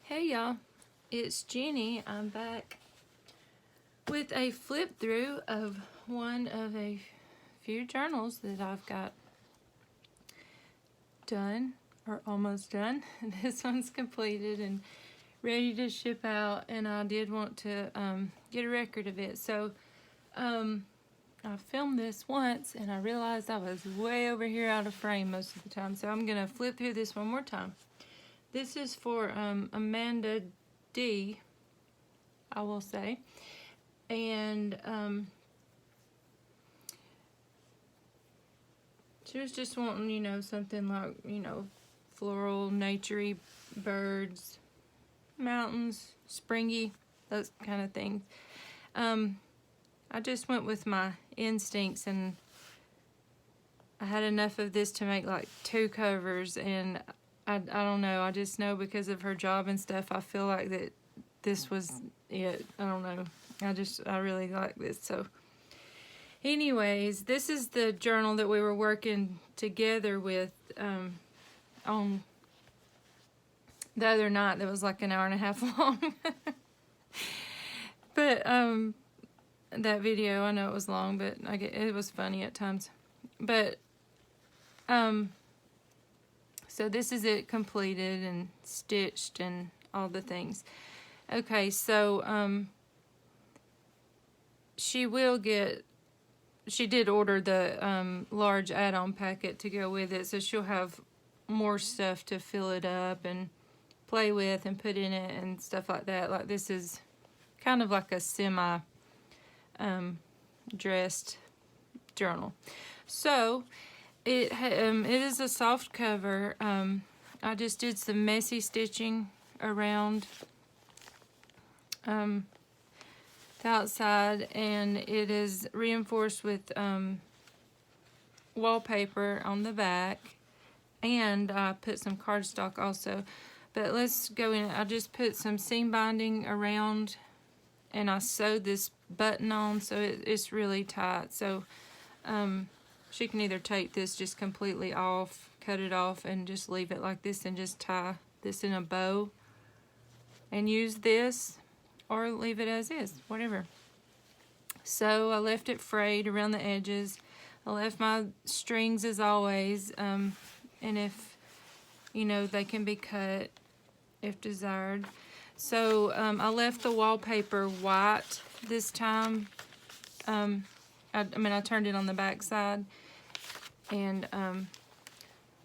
Hey y'all, it's Jenny. I'm back with a flip through of one of a few journals that I've got done or almost done. This one's completed and ready to ship out, and I did want to get a record of it. So I filmed this once and I realized I was way over here out of frame most of the time, so I'm gonna flip through this one more time. This is for Amanda D, I will say, and she was just wanting, something like, floral, naturey, birds, mountains, springy, those kind of things. I just went with my instincts, and I had enough of this to make like 2 covers, and I don't know, I just know because of her job and stuff, I feel like that this was it. I don't know. I really like this. So anyways, this is the journal that we were working together with on the other night. That was like an hour and a half long. But that video, I know it was long, but it was funny at times. But so this is it completed and stitched and all the things. Okay, so she did order the large add-on packet to go with it, so she'll have more stuff to fill it up and play with and put in it and stuff like that. Like, this is kind of like a semi dressed journal. So it is a soft cover. I just did some messy stitching around the outside, and it is reinforced with wallpaper on the back, and I put some cardstock also. But let's go in. I just put some seam binding around, and I sewed this button on, so it's really tight. So she can either take this just completely off, cut it off, and just leave it like this and just tie this in a bow and use this, or leave it as is, whatever. So I left it frayed around the edges. I left my strings as always, and if, they can be cut if desired. So I left the wallpaper white this time. I turned it on the back side, and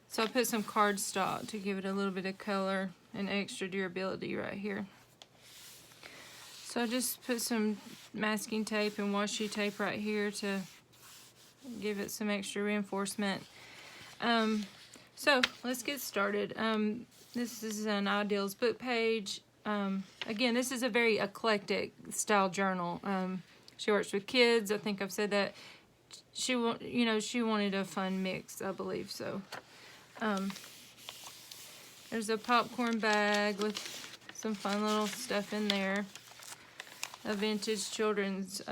so I put some cardstock to give it a little bit of color and extra durability right here. So I just put some masking tape and washi tape right here to give it some extra reinforcement. So let's get started. This is an Ideals book page. Again, this is a very eclectic style journal. She works with kids. I think I've said that. She wanted a fun mix, I believe. So there's a popcorn bag with some fun little stuff in there. A vintage children's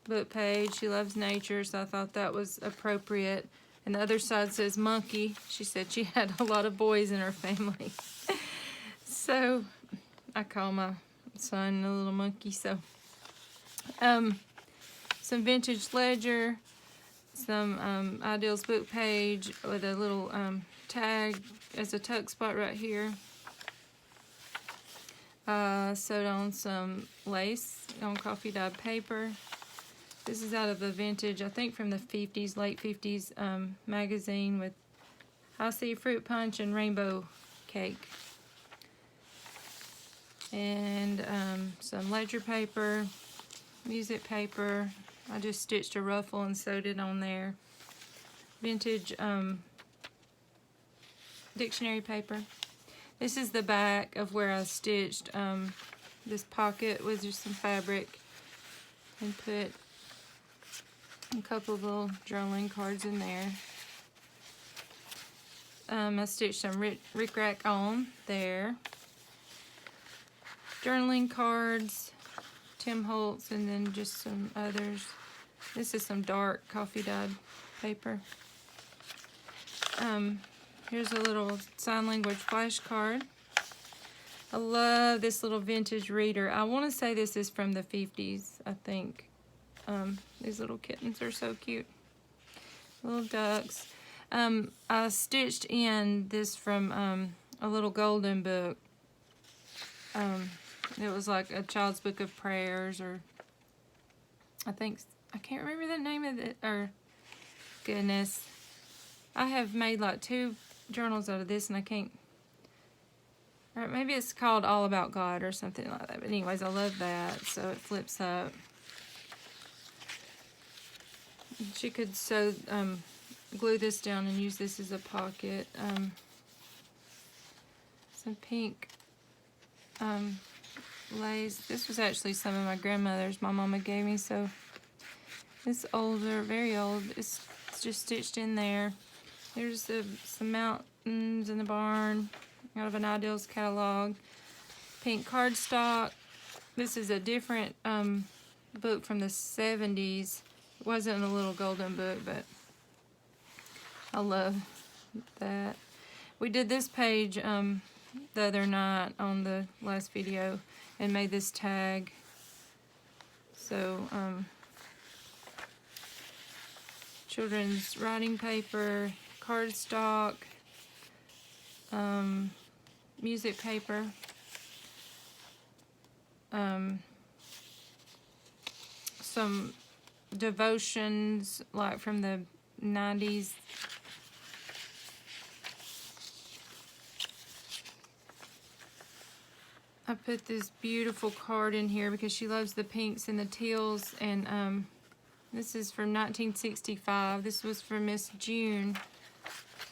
book page. She loves nature, so I thought that was appropriate. And the other side says monkey. She said she had a lot of boys in her family. So I call my son a little monkey. So some vintage ledger, some Ideals book page with a little tag as a tuck spot right here. Sewed on some lace on coffee dyed paper. This is out of a vintage, I think from the 50s, late 50s magazine, with Hi-C fruit punch and rainbow cake. And some ledger paper, music paper. I just stitched a ruffle and sewed it on there. Vintage dictionary paper. This is the back of where I stitched this pocket with just some fabric and put a couple of little journaling cards in there. I stitched some rickrack on there. Journaling cards, Tim Holtz, and then just some others. This is some dark coffee dyed paper. Here's a little sign language flashcard. I love this little vintage reader. I want to say this is from the 50s, I think. These little kittens are so cute. Little ducks. I stitched in this from a little golden book. It was like a child's book of prayers, or I can't remember the name of it, or goodness. I have made like 2 journals out of this, and I can't, or maybe it's called All About God or something like that. But anyways, I love that. So it flips up. She could sew, glue this down and use this as a pocket. Some pink lace. This was actually some of my grandmother's my mama gave me, so it's older, very old. It's just stitched in there. Here's some mountains in the barn out of an Ideals catalog. Pink cardstock. This is a different book from the 70s. It wasn't a little golden book, but I love that. We did this page the other night on the last video and made this tag. So, children's writing paper, cardstock, music paper, some devotions like from the 90s. I put this beautiful card in here because she loves the pinks and the teals, and this is from 1965. This was from Miss June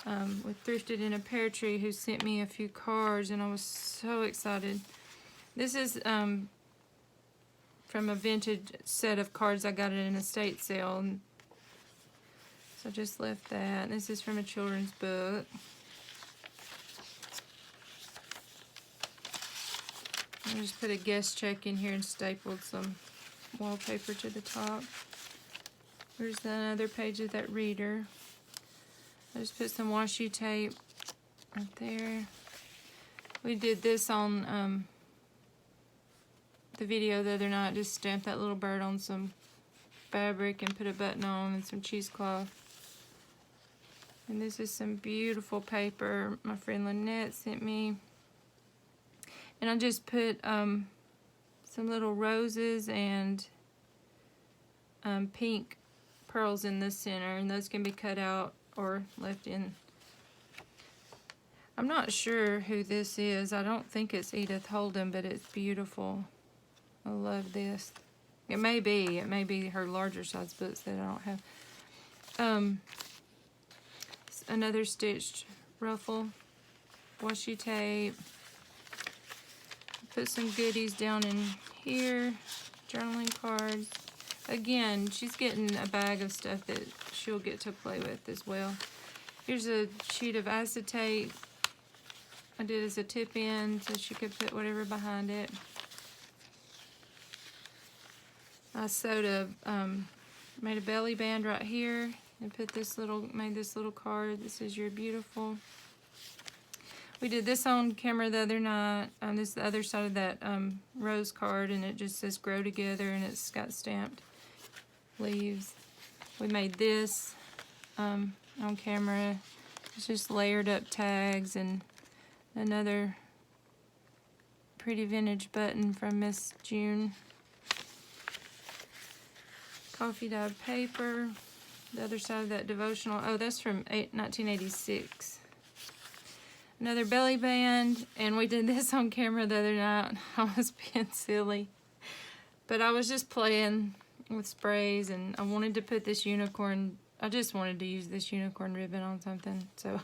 with Thrifted in a Pear Tree, who sent me a few cards, and I was so excited. This is from a vintage set of cards I got at an estate sale, and so I just left that. This is from a children's book. I just put a guest check in here and stapled some wallpaper to the top. Here's another page of that reader. I just put some washi tape right there. We did this on the video the other night. Just stamped that little bird on some fabric and put a button on and some cheesecloth. And this is some beautiful paper my friend Lynette sent me. And I just put some little roses and pink pearls in the center, and those can be cut out or left in. I'm not sure who this is. I don't think it's Edith Holden, but it's beautiful. I love this. It may be her larger size books that I don't have. Another stitched ruffle, washi tape. Put some goodies down in here, journaling cards. Again, she's getting a bag of stuff that she'll get to play with as well. Here's a sheet of acetate. I did as a tip in so she could put whatever behind it. I sewed made a belly band right here and made this little card that says "You're beautiful." We did this on camera the other night. This is the other side of that rose card, and it just says "Grow Together," and it's got stamped leaves. We made this on camera. It's just layered up tags and another pretty vintage button from Miss June. Coffee dyed paper. The other side of that devotional. Oh, that's from 1986. Another belly band, and we did this on camera the other night. I was being silly, but I was just playing with sprays, and I wanted to put this unicorn. I just wanted to use this unicorn ribbon on something, so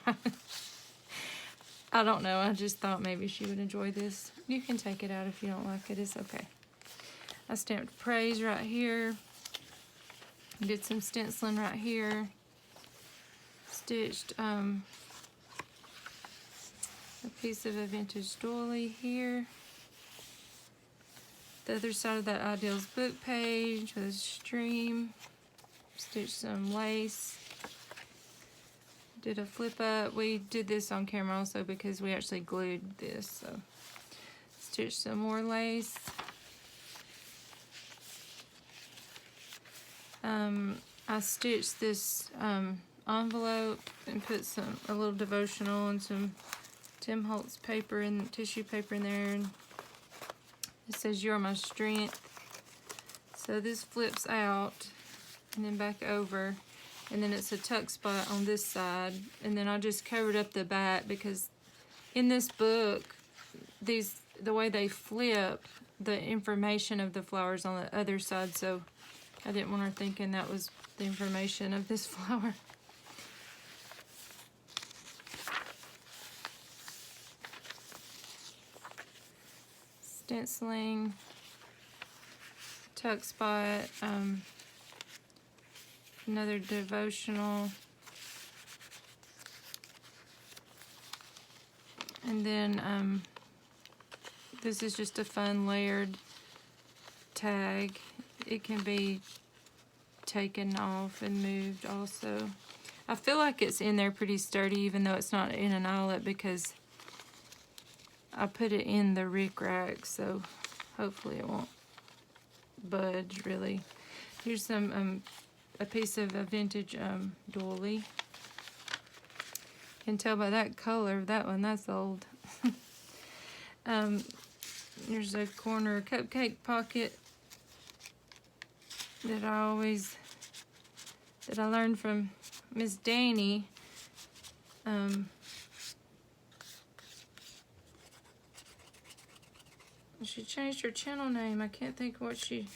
I don't know. I just thought maybe she would enjoy this. You can take it out if you don't like it. It's okay. I stamped praise right here. Did some stenciling right here. Stitched a piece of a vintage doily here. The other side of that Ideals book page with a stream. Stitched some lace. Did a flip up. We did this on camera also because we actually glued this. So stitch some more lace. I stitched this envelope and put a little devotional and some Tim Holtz paper and tissue paper in there, and it says, "You're my strength." So this flips out and then back over, and then it's a tuck spot on this side, and then I just covered up the back because in this book, the way they flip, the information of the flowers on the other side, so I didn't want her thinking that was the information of this flower. Stenciling, tuck spot, another devotional, and then this is just a fun layered tag. It can be taken off and moved also. I feel like it's in there pretty sturdy, even though it's not in an eyelet, because I put it in the rickrack, so hopefully it won't budge really. Here's some a piece of a vintage doily. You can tell by that color, that one, that's old. Here's a corner cupcake pocket that I learned from Miss Danny. She changed her channel name. I can't think of what she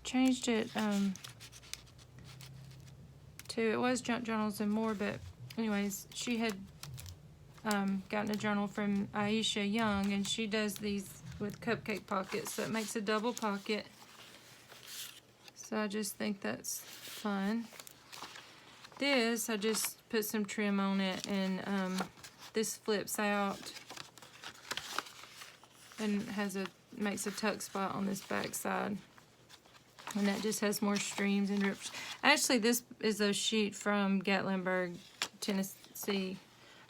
changed it to. It was Junk Journals and More, but anyways, she had gotten a journal from Aisha Young, and she does these with cupcake pockets, so it makes a double pocket. So I just think that's fun. This, I just put some trim on it, and this flips out and makes a tuck spot on this back side, and that just has more streams and rips. Actually, this is a sheet from Gatlinburg, Tennessee,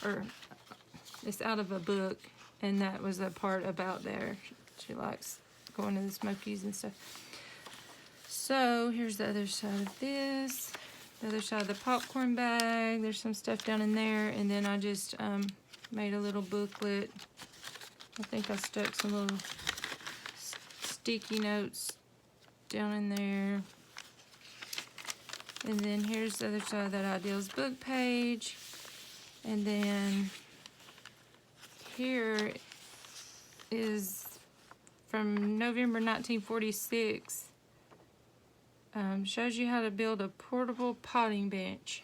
or it's out of a book, and that was a part about there. She likes going to the Smokies and stuff. So here's the other side of this, the other side of the popcorn bag. There's some stuff down in there, and then I just made a little booklet. I think I stuck some little sticky notes down in there. And then here's the other side of that Ideals book page. And then here is from November 1946. Shows you how to build a portable potting bench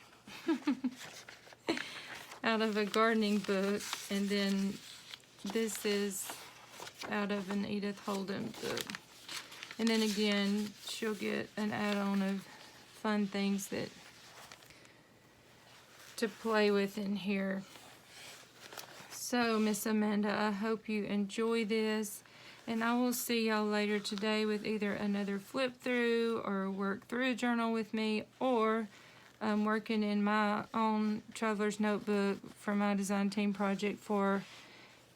out of a gardening book. And then this is out of an Edith Holden book. And then again, she'll get an add-on of fun things to play with in here. So, Miss Amanda, I hope you enjoy this, and I will see y'all later today with either another flip through or work through a journal with me, or working in my own Traveler's Notebook for my design team project for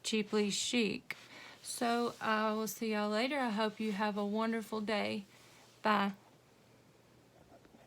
Cheaply Chic. So I will see y'all later. I hope you have a wonderful day. Bye.